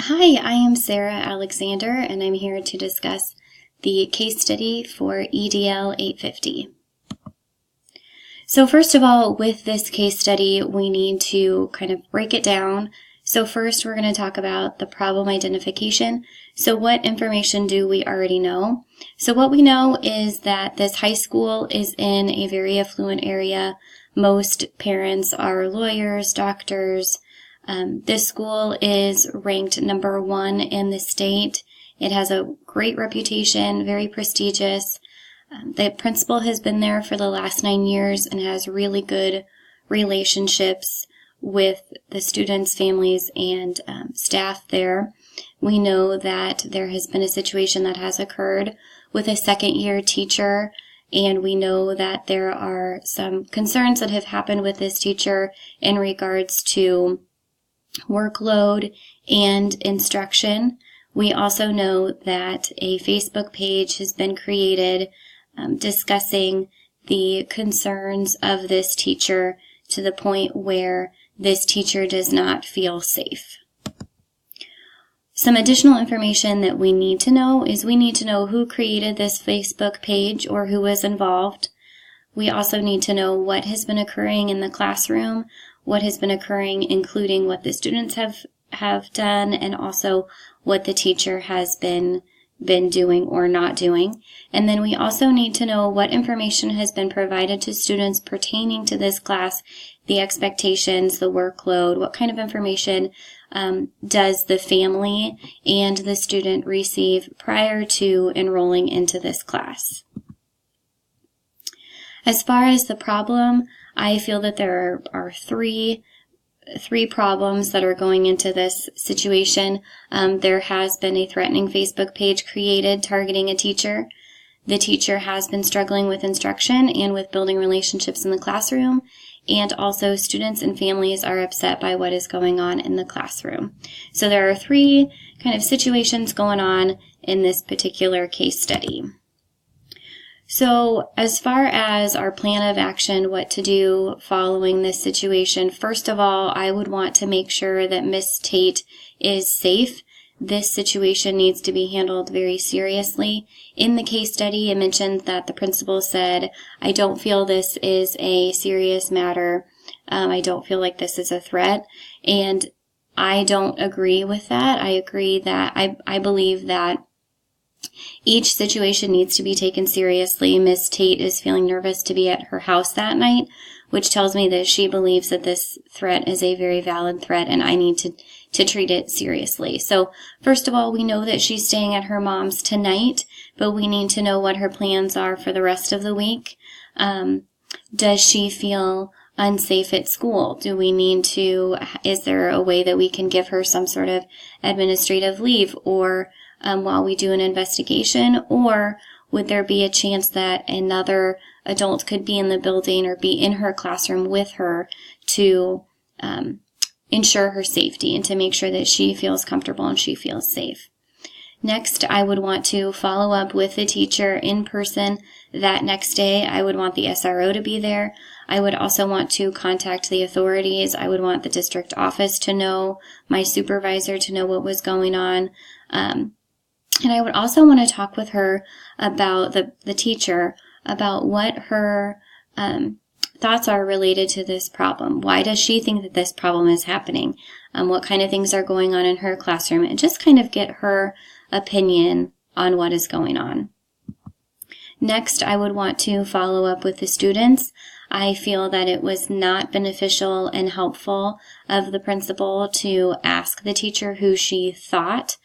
Hi, I am Sarah Alexander, and I'm here to discuss the case study for EDL 850. So first of all, with this case study, we need to kind of break it down. So first, we're going to talk about the problem identification. So what information do we already know? So what we know is that this high school is in a very affluent area. Most parents are lawyers, doctors. This school is ranked number 1 in the state. It has a great reputation, very prestigious. The principal has been there for the last 9 years and has really good relationships with the students, families, and staff there. We know that there has been a situation that has occurred with a second-year teacher, and we know that there are some concerns that have happened with this teacher in regards to workload and instruction. We also know that a Facebook page has been created discussing the concerns of this teacher to the point where this teacher does not feel safe. Some additional information that we need to know is we need to know who created this Facebook page or who was involved. We also need to know what has been occurring in the classroom, what has been occurring, including what the students have done, and also what the teacher has been doing or not doing. And then we also need to know what information has been provided to students pertaining to this class, the expectations, the workload, what kind of information does the family and the student receive prior to enrolling into this class. As far as the problem, I feel that there are three problems that are going into this situation. There has been a threatening Facebook page created targeting a teacher. The teacher has been struggling with instruction and with building relationships in the classroom, and also students and families are upset by what is going on in the classroom. So there are three kind of situations going on in this particular case study. So as far as our plan of action, what to do following this situation, first of all, I would want to make sure that Miss Tate is safe. This situation needs to be handled very seriously. In the case study, it mentioned that the principal said, I don't feel this is a serious matter. I don't feel like this is a threat. And I don't agree with that. I agree that I believe that each situation needs to be taken seriously. Miss Tate is feeling nervous to be at her house that night, which tells me that she believes that this threat is a very valid threat and I need to treat it seriously. So first of all, we know that she's staying at her mom's tonight, but we need to know what her plans are for the rest of the week. Does she feel unsafe at school? Do we need to, is there a way that we can give her some sort of administrative leave or while we do an investigation, or would there be a chance that another adult could be in the building or be in her classroom with her to ensure her safety and to make sure that she feels comfortable and she feels safe? Next, I would want to follow up with the teacher in person that next day. I would want the SRO to be there. I would also want to contact the authorities. I would want the district office to know, my supervisor to know what was going on. And I would also want to talk with her about the teacher, about what her thoughts are related to this problem. Why does she think that this problem is happening? What kind of things are going on in her classroom? And just kind of get her opinion on what is going on. Next, I would want to follow up with the students. I feel that it was not beneficial and helpful of the principal to ask the teacher who she thought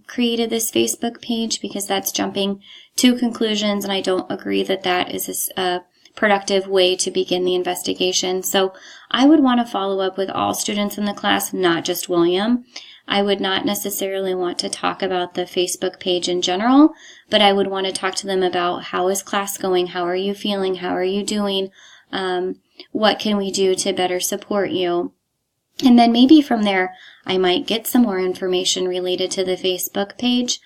created this Facebook page, because that's jumping to conclusions, and I don't agree that that is a productive way to begin the investigation. So I would want to follow up with all students in the class, not just William. I would not necessarily want to talk about the Facebook page in general, but I would want to talk to them about how is class going, how are you feeling, how are you doing, what can we do to better support you. And then maybe from there, I might get some more information related to the Facebook page.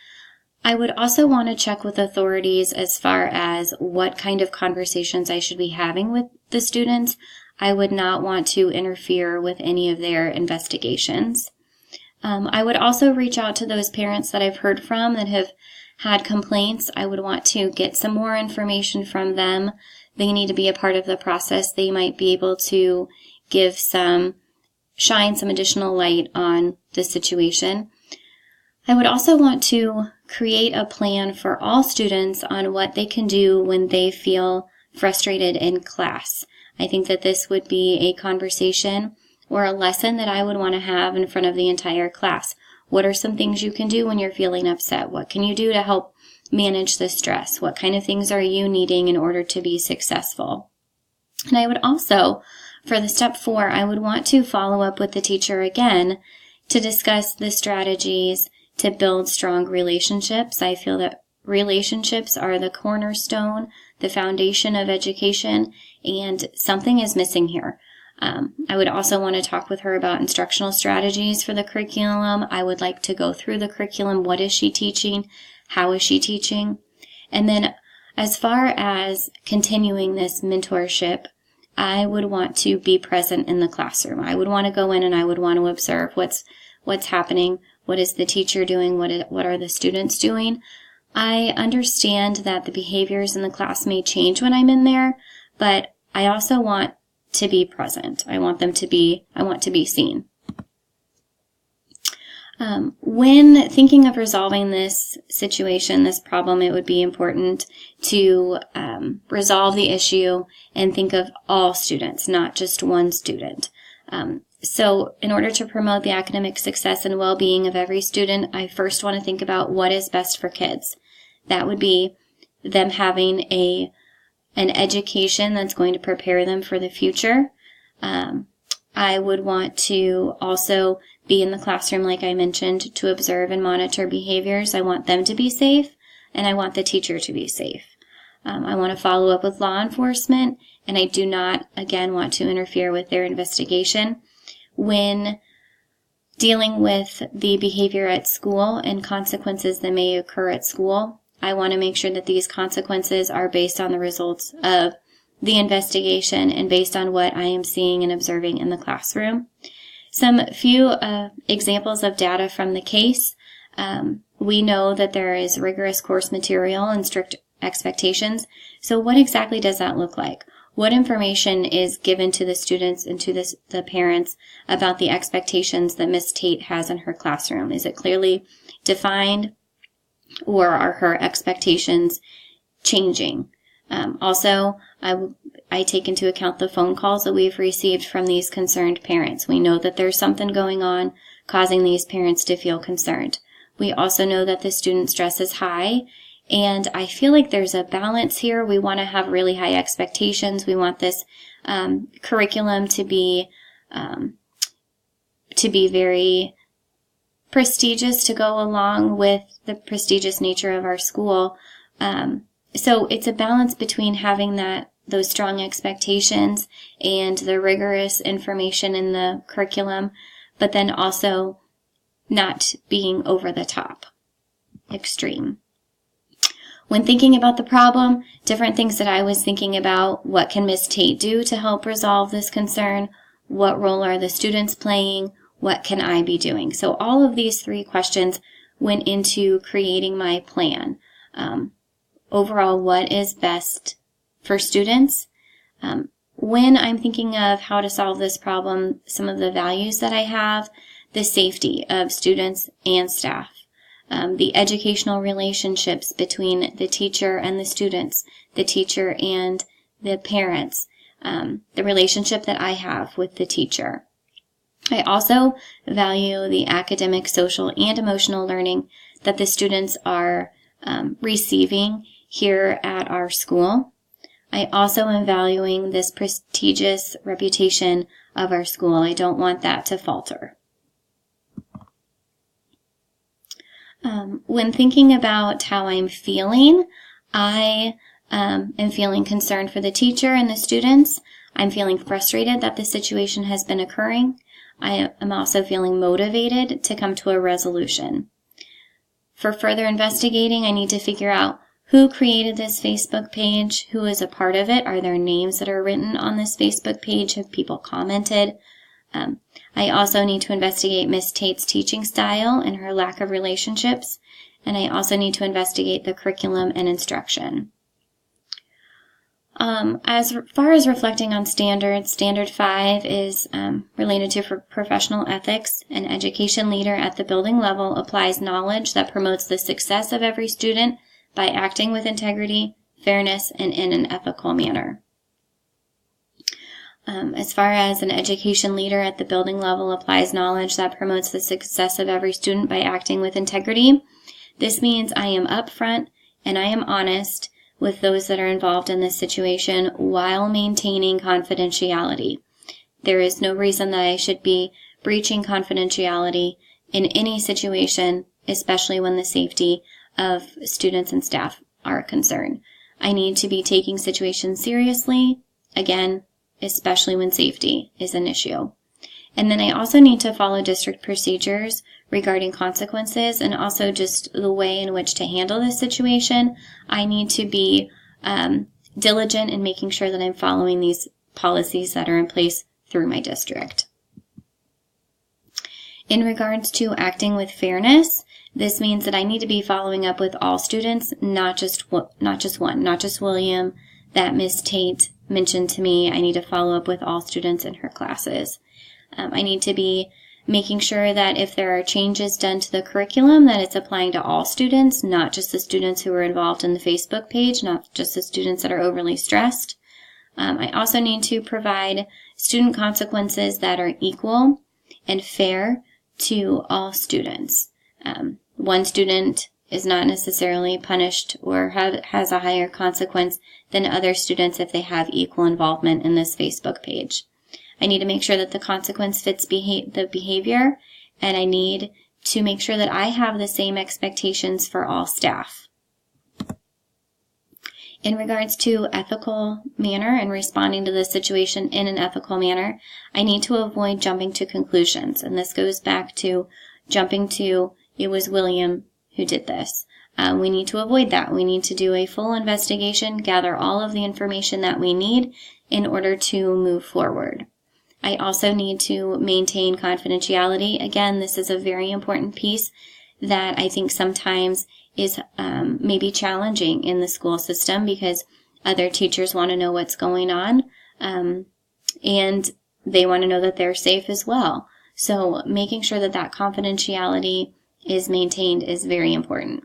I would also want to check with authorities as far as what kind of conversations I should be having with the students. I would not want to interfere with any of their investigations. I would also reach out to those parents that I've heard from that have had complaints. I would want to get some more information from them. They need to be a part of the process. They might be able to shine some additional light on the situation. I would also want to create a plan for all students on what they can do when they feel frustrated in class. I think that this would be a conversation or a lesson that I would want to have in front of the entire class. What are some things you can do when you're feeling upset? What can you do to help manage the stress? What kind of things are you needing in order to be successful? And I would also, for the step 4, I would want to follow up with the teacher again to discuss the strategies to build strong relationships. I feel that relationships are the cornerstone, the foundation of education, and something is missing here. I would also want to talk with her about instructional strategies for the curriculum. I would like to go through the curriculum. What is she teaching? How is she teaching? And then as far as continuing this mentorship, I would want to be present in the classroom. I would want to go in and I would want to observe what's happening. What is the teacher doing? What are the students doing? I understand that the behaviors in the class may change when I'm in there, but I also want to be present. I want to be seen. When thinking of resolving this situation, this problem, it would be important to resolve the issue and think of all students, not just one student. So in order to promote the academic success and well-being of every student, I first want to think about what is best for kids. That would be them having an education that's going to prepare them for the future. I would want to also be in the classroom, like I mentioned, to observe and monitor behaviors. I want them to be safe, and I want the teacher to be safe. I want to follow up with law enforcement, and I do not, again, want to interfere with their investigation. When dealing with the behavior at school and consequences that may occur at school, I want to make sure that these consequences are based on the results of the investigation and based on what I am seeing and observing in the classroom. Some few examples of data from the case. We know that there is rigorous course material and strict expectations. So what exactly does that look like? What information is given to the students and to the parents about the expectations that Ms. Tate has in her classroom? Is it clearly defined, or are her expectations changing? Also, I take into account the phone calls that we've received from these concerned parents. We know that there's something going on causing these parents to feel concerned. We also know that the student stress is high, and I feel like there's a balance here. We want to have really high expectations. We want this curriculum to be very prestigious, to go along with the prestigious nature of our school. So it's a balance between having those strong expectations and the rigorous information in the curriculum, but then also not being over the top, extreme. When thinking about the problem, different things that I was thinking about: what can Ms. Tate do to help resolve this concern? What role are the students playing? What can I be doing? So all of these 3 questions went into creating my plan. Overall, what is best for students? When I'm thinking of how to solve this problem, some of the values that I have: the safety of students and staff, the educational relationships between the teacher and the students, the teacher and the parents, the relationship that I have with the teacher. I also value the academic, social, and emotional learning that the students are receiving here at our school. I also am valuing this prestigious reputation of our school. I don't want that to falter. When thinking about how I'm feeling, I am feeling concerned for the teacher and the students. I'm feeling frustrated that the situation has been occurring. I am also feeling motivated to come to a resolution. For further investigating, I need to figure out who created this Facebook page, who is a part of it. Are there names that are written on this Facebook page? Have people commented? I also need to investigate Miss Tate's teaching style and her lack of relationships, and I also need to investigate the curriculum and instruction. As far as reflecting on standards, Standard 5 is related to professional ethics. An education leader at the building level applies knowledge that promotes the success of every student by acting with integrity, fairness, and in an ethical manner. As far as an education leader at the building level applies knowledge that promotes the success of every student by acting with integrity, this means I am upfront and I am honest with those that are involved in this situation while maintaining confidentiality. There is no reason that I should be breaching confidentiality in any situation, especially when the safety of students and staff are a concern. I need to be taking situations seriously, again, especially when safety is an issue. And then I also need to follow district procedures regarding consequences and also just the way in which to handle this situation. I need to be diligent in making sure that I'm following these policies that are in place through my district. In regards to acting with fairness, this means that I need to be following up with all students, not just William, that Miss Tate mentioned to me. I need to follow up with all students in her classes. I need to be making sure that if there are changes done to the curriculum, that it's applying to all students, not just the students who are involved in the Facebook page, not just the students that are overly stressed. I also need to provide student consequences that are equal and fair to all students. One student is not necessarily punished or has a higher consequence than other students if they have equal involvement in this Facebook page. I need to make sure that the consequence fits the behavior, and I need to make sure that I have the same expectations for all staff. In regards to ethical manner and responding to the situation in an ethical manner, I need to avoid jumping to conclusions, and this goes back to jumping to, it was William who did this. We need to avoid that. We need to do a full investigation, gather all of the information that we need in order to move forward. I also need to maintain confidentiality. Again, this is a very important piece that I think sometimes is maybe challenging in the school system because other teachers want to know what's going on, and they want to know that they're safe as well. So making sure that that confidentiality is maintained is very important.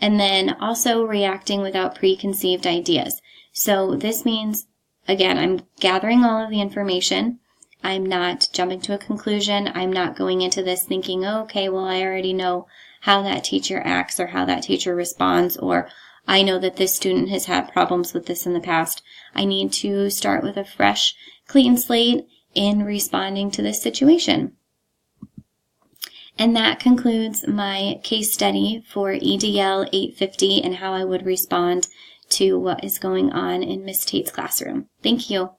And then also reacting without preconceived ideas. So this means, again, I'm gathering all of the information. I'm not jumping to a conclusion. I'm not going into this thinking, oh, okay, well, I already know how that teacher acts or how that teacher responds, or I know that this student has had problems with this in the past. I need to start with a fresh, clean slate in responding to this situation. And that concludes my case study for EDL 850 and how I would respond to what is going on in Miss Tate's classroom. Thank you.